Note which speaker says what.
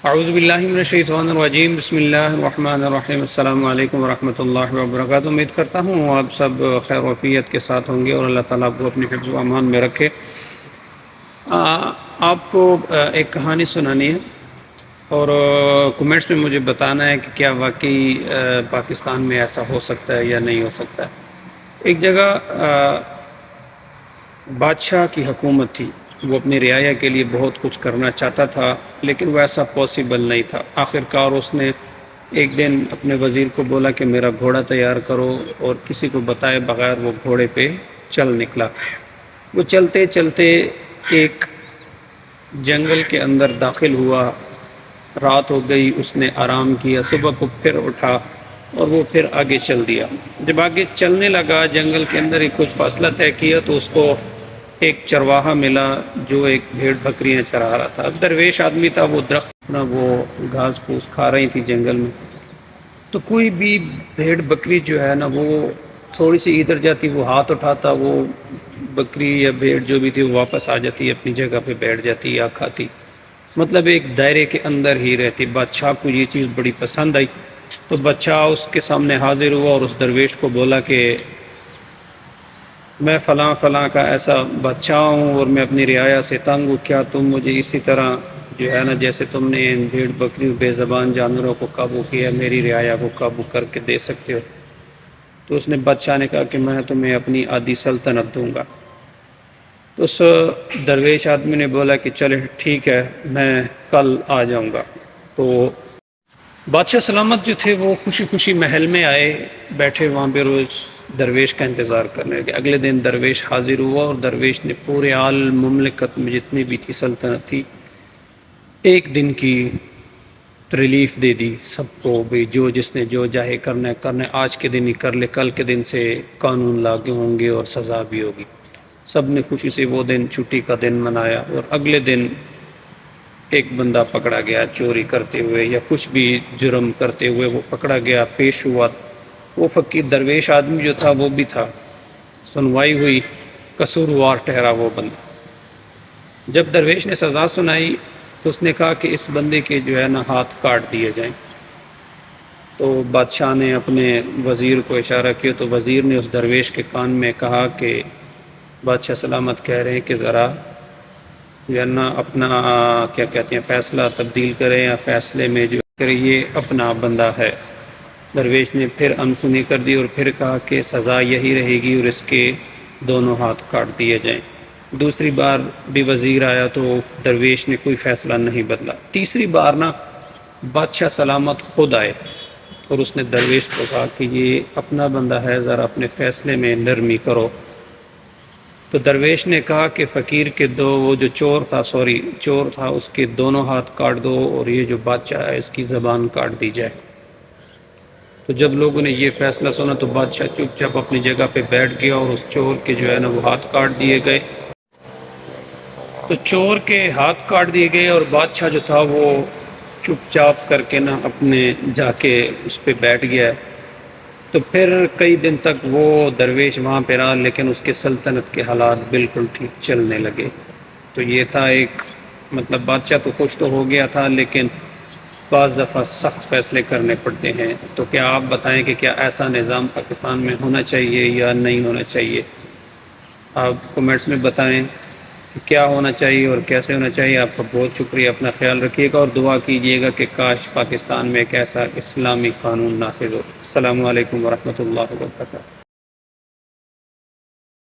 Speaker 1: اعوذ باللہ من الشیطان الرجیم، بسم اللہ الرحمن الرحیم۔ السلام علیکم ورحمۃ اللہ وبرکاتہ۔ امید کرتا ہوں آپ سب خیر وفیت کے ساتھ ہوں گے اور اللہ تعالیٰ آپ کو اپنے حفظ و امان میں رکھے۔ آپ کو ایک کہانی سنانی ہے اور کمنٹس میں مجھے بتانا ہے کہ کیا واقعی پاکستان میں ایسا ہو سکتا ہے یا نہیں ہو سکتا ہے۔ ایک جگہ بادشاہ کی حکومت تھی، وہ اپنی رعایا کے لیے بہت کچھ کرنا چاہتا تھا لیکن وہ ایسا پاسبل نہیں تھا۔ آخر کار اس نے ایک دن اپنے وزیر کو بولا کہ میرا گھوڑا تیار کرو، اور کسی کو بتائے بغیر وہ گھوڑے پہ چل نکلا۔ وہ چلتے چلتے ایک جنگل کے اندر داخل ہوا، رات ہو گئی، اس نے آرام کیا، صبح کو پھر اٹھا اور وہ پھر آگے چل دیا۔ جب آگے چلنے لگا، جنگل کے اندر ہی کچھ فاصلہ طے کیا تو اس کو ایک چرواہا ملا جو ایک بھیڑ بکریاں چرا رہا تھا۔ اب درویش آدمی تھا، وہ درخت اپنا وہ گھاس پھوس کھا رہی تھی جنگل میں، تو کوئی بھی بھیڑ بکری جو ہے نا، وہ تھوڑی سی ادھر جاتی، وہ ہاتھ اٹھاتا، وہ بکری یا بھیڑ جو بھی تھی وہ واپس آ جاتی، اپنی جگہ پہ بیٹھ جاتی یا کھاتی، مطلب ایک دائرے کے اندر ہی رہتی۔ بادشاہ کو یہ چیز بڑی پسند آئی تو بادشاہ اس کے سامنے حاضر ہوا اور اس درویش کو بولا کہ میں فلاں فلاں کا ایسا بادشاہ ہوں اور میں اپنی رعایا سے تنگ ہوں، کیا تم مجھے اسی طرح جو ہے نا، جیسے تم نے ان بھیڑ بکری بے زبان جانوروں کو قابو کیا، میری رعایا کو قابو کر کے دے سکتے ہو؟ تو اس نے بادشاہ نے کہا کہ میں تمہیں اپنی آدھی سلطنت دوں گا۔ تو اس درویش آدمی نے بولا کہ چلے ٹھیک ہے، میں کل آ جاؤں گا۔ تو بادشاہ سلامت جو تھے وہ خوشی خوشی محل میں آئے، بیٹھے وہاں پہ روز درویش کا انتظار کرنے لگے۔ اگلے دن درویش حاضر ہوا اور درویش نے پورے آل مملکت میں جتنی بھی تھی سلطنت تھی، ایک دن کی ریلیف دے دی سب کو، بھی جو جس نے جو چاہے کرنا ہے کرنا ہے، آج کے دن ہی کر لے، کل کے دن سے قانون لاگو ہوں گے اور سزا بھی ہوگی۔ سب نے خوشی سے وہ دن چھٹی کا دن منایا، اور اگلے دن ایک بندہ پکڑا گیا چوری کرتے ہوئے یا کچھ بھی جرم کرتے ہوئے، وہ پکڑا گیا، پیش ہوا۔ وہ فقیر درویش آدمی جو تھا وہ بھی تھا، سنوائی ہوئی، قصوروار ٹھہرا وہ بندہ۔ جب درویش نے سزا سنائی تو اس نے کہا کہ اس بندے کے جو ہے نا ہاتھ کاٹ دیے جائیں۔ تو بادشاہ نے اپنے وزیر کو اشارہ کیا تو وزیر نے اس درویش کے کان میں کہا کہ بادشاہ سلامت کہہ رہے ہیں کہ ذرا جو ہے نا اپنا کیا کہتے ہیں فیصلہ تبدیل کریں، یا فیصلے میں جو کرے، یہ اپنا بندہ ہے۔ درویش نے پھر انسنی کر دی اور پھر کہا کہ سزا یہی رہے گی اور اس کے دونوں ہاتھ کاٹ دیے جائیں۔ دوسری بار بھی وزیر آیا تو درویش نے کوئی فیصلہ نہیں بدلا۔ تیسری بار نا بادشاہ سلامت خود آئے اور اس نے درویش کو کہا کہ یہ اپنا بندہ ہے، ذرا اپنے فیصلے میں نرمی کرو۔ تو درویش نے کہا کہ فقیر کے وہ جو چور تھا اس کے دونوں ہاتھ کاٹ دو، اور یہ جو بادشاہ ہے اس کی زبان کاٹ دی جائے۔ تو جب لوگوں نے یہ فیصلہ سنا تو بادشاہ چپ چاپ اپنی جگہ پہ بیٹھ گیا اور اس چور کے جو ہے نا وہ ہاتھ کاٹ دیے گئے۔ تو چور کے ہاتھ کاٹ دیے گئے اور بادشاہ جو تھا وہ چپ چاپ کر کے نا اپنے جا کے اس پہ بیٹھ گیا۔ تو پھر کئی دن تک وہ درویش وہاں پہ رہا، لیکن اس کے سلطنت کے حالات بالکل ٹھیک چلنے لگے۔ تو یہ تھا ایک مطلب بادشاہ تو خوش تو ہو گیا تھا، لیکن بعض دفعہ سخت فیصلے کرنے پڑتے ہیں۔ تو کیا آپ بتائیں کہ کیا ایسا نظام پاکستان میں ہونا چاہیے یا نہیں ہونا چاہیے؟ آپ کمنٹس میں بتائیں کہ کیا ہونا چاہیے اور کیسے ہونا چاہیے۔ آپ کا بہت شکریہ، اپنا خیال رکھیے گا اور دعا کیجیے گا کہ کاش پاکستان میں ایک ایسا اسلامی قانون نافذ ہو۔ السلام علیکم ورحمۃ اللہ وبرکاتہ۔